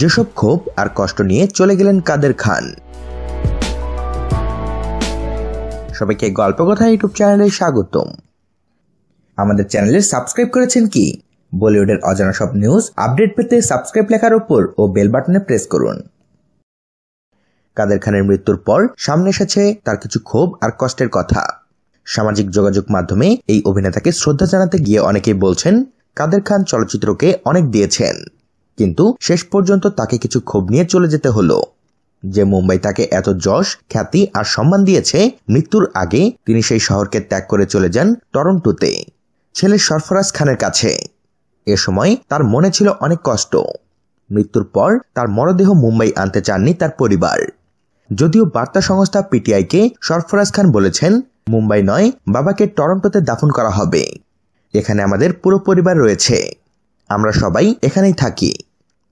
যেসব ক্ষোভ আর কষ্ট নিয়ে চলে গেলেন কাদের খান। সবাইকে গল্প কথা ইউটিউব চ্যানেলে স্বাগতম। আমাদের চ্যানেলে সাবস্ক্রাইব করেছেন কি? বলিউডের অজানা সব নিউজ আপডেট পেতে সাবস্ক্রাইব লেখার উপর ও বেল বাটনে প্রেস করুন। কাদের খানের মৃত্যুর পর সামনে এসেছে তার কিছু ক্ষোভ আর কষ্টের কথা। সামাজিক যোগাযোগ মাধ্যমে এই অভিনেতাকে শ্রদ্ধা জানাতে গিয়ে অনেকেই বলছেন কাদের খান চলচ্চিত্রকে অনেক দিয়েছেন, কিন্তু শেষ পর্যন্ত তাকে কিছু ক্ষোভ নিয়ে চলে যেতে হলো। যে মুম্বাই তাকে এত যশ, খ্যাতি আর সম্মান দিয়েছে, মৃত্যুর আগে তিনি সেই শহরকে ত্যাগ করে চলে যান টরন্টোতে ছেলে সরফরাজ খানের কাছে। এ সময় তার মনে ছিল অনেক কষ্ট। মৃত্যুর পর তার মরদেহ মুম্বাই আনতে চাননি তার পরিবার। যদিও বার্তা সংস্থা পিটিআইকে সরফরাজ খান বলেছেন, মুম্বাই নয়, বাবাকে টরন্টোতে দাফন করা হবে। এখানে আমাদের পুরো পরিবার রয়েছে, আমরা সবাই এখানেই থাকি,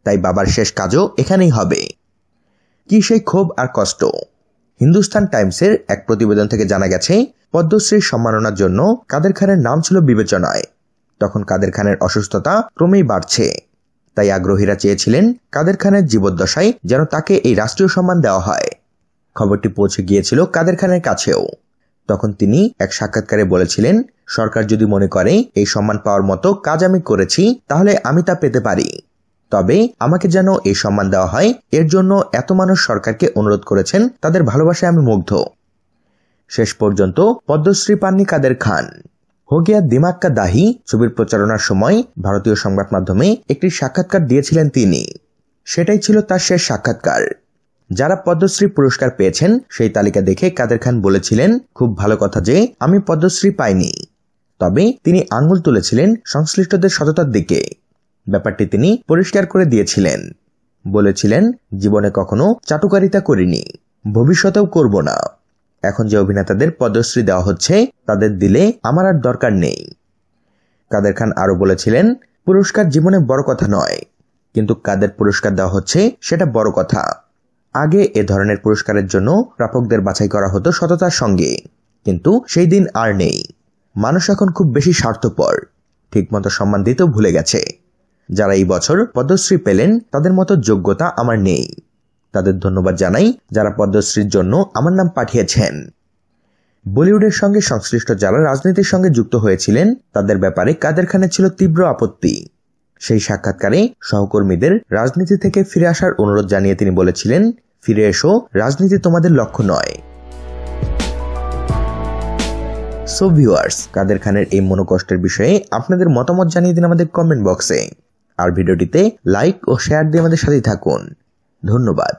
তাই বাবার শেষ কাজও এখানেই হবে। কি সেই ক্ষোভ আর কষ্ট! হিন্দুস্তান টাইমসের এক প্রতিবেদন থেকে জানা গেছে, পদ্মশ্রীর সম্মাননার জন্য কাদের খানের নাম ছিল বিবেচনায়। তখন কাদের খানের অসুস্থতা ক্রমেই বাড়ছে, তাই আগ্রহীরা চেয়েছিলেন কাদের খানের জীবদ্দশায় যেন তাকে এই রাষ্ট্রীয় সম্মান দেওয়া হয়। খবরটি পৌঁছে গিয়েছিল কাদের খানের কাছেও। তখন তিনি এক সাক্ষাৎকারে বলেছিলেন, সরকার যদি মনে করে এই সম্মান পাওয়ার মতো কাজ আমি করেছি, তাহলে আমি তা পেতে পারি। তবে আমাকে যেন এই সম্মান দেওয়া হয়, এর জন্য এত মানুষ সরকারকে অনুরোধ করেছেন, তাদের ভালোবাসায় আমি মুগ্ধ। শেষ পর্যন্ত পদ্মশ্রী পাননি কাদের খান। হো গিয়া দিমাগ কা দাহি ছবির প্রচারণার সময় ভারতীয় সংবাদ মাধ্যমে একটি সাক্ষাৎকার দিয়েছিলেন তিনি। সেটাই ছিল তার শেষ সাক্ষাৎকার। যারা পদ্মশ্রী পুরস্কার পেয়েছেন সেই তালিকা দেখে কাদের খান বলেছিলেন, খুব ভালো কথা যে আমি পদ্মশ্রী পাইনি। তবে তিনি আঙ্গুল তুলেছিলেন সংশ্লিষ্টদের সততার দিকে। ব্যাপারটি তিনি পরিষ্কার করে দিয়েছিলেন। বলেছিলেন, জীবনে কখনো চাটুকারিতা করিনি, ভবিষ্যতেও করব না। এখন যে অভিনেতাদের পদ্মশ্রী দেওয়া হচ্ছে তাদের দিলে আমার আর দরকার নেই। কাদের খান আরো বলেছিলেন, পুরস্কার জীবনে বড় কথা নয়, কিন্তু কাদের পুরস্কার দেওয়া হচ্ছে সেটা বড় কথা। আগে এ ধরনের পুরস্কারের জন্য প্রাপকদের বাছাই করা হতো সততার সঙ্গে, কিন্তু সেই দিন আর নেই। মানুষ এখন খুব বেশি স্বার্থপর, ঠিকমতো সম্মান দিতেও ভুলে গেছে। যারা এই বছর পদ্মশ্রী পেলেন তাদের মতো যোগ্যতা আমার নেই। তাদের ধন্যবাদ জানাই যারা পদ্মশ্রীর জন্য আমার নাম পাঠিয়েছেন। বলিউডের সঙ্গে সংশ্লিষ্ট যারা রাজনীতির সঙ্গে যুক্ত হয়েছিলেন তাদের ব্যাপারে কাদের খানের ছিল তীব্র আপত্তি। সেই সাক্ষাৎকারে সহকর্মীদের রাজনীতি থেকে ফিরে আসার অনুরোধ জানিয়ে তিনি বলেছিলেন, ফিরে এসো, রাজনীতি তোমাদের লক্ষ্য নয়। সো ভিউয়ার্স, কাদের খানের এই মনোকষ্টের বিষয়ে আপনাদের মতামত জানিয়ে দিন আমাদের কমেন্ট বক্সে। আর ভিডিওটিতে লাইক ও শেয়ার দিয়ে আমাদের সাথে থাকুন। ধন্যবাদ।